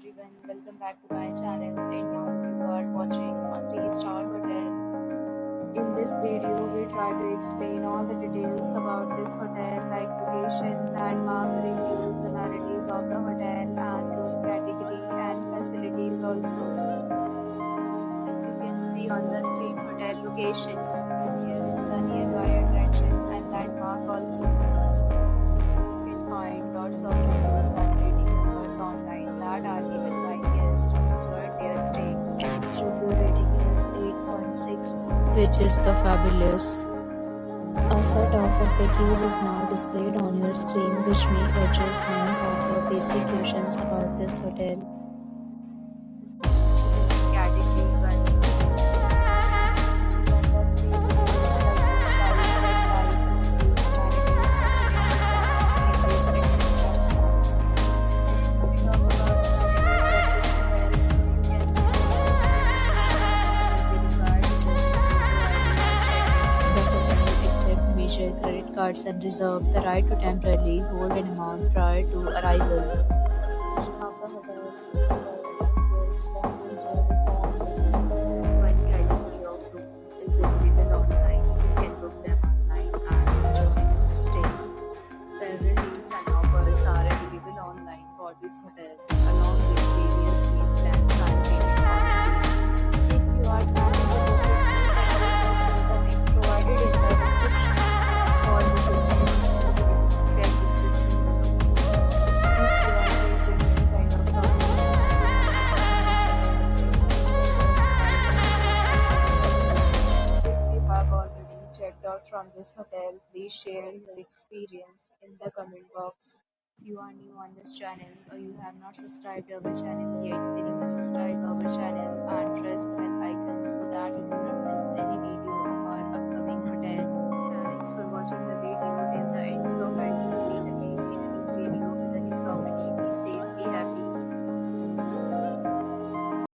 everyone, welcome back to my channel and now you are watching a 3-star hotel. In this video, we try to explain all the details about this hotel like location, landmark, reviews, amenities of the hotel and room category and facilities also. As you can see on the screen, hotel location, here is a nearby attraction and landmark also. You can find lots of reviews and rating numbers online that are given by guests who enjoyed their stay. Its review rating is 8.6, which is the fabulous. A set of FAQs is now displayed on your screen, which may address many of your basic questions about this hotel. Category 1. Credit cards and reserve the right to temporarily hold an amount prior to arrival. Of the hotel is guests want to enjoy the surroundings. One category of room is available online. You can book them online and enjoy your stay. Several deals and offers are available online for this hotel, along with various meal plans and payment policies. If you are planning to book it, you can also click the link provided in the description. All the details, check description below. If you are facing any kind of problem, if you have already checked out from this hotel, please share your experience in the comment box. If you are new on this channel or you have not subscribed our channel yet, then you must subscribe our channel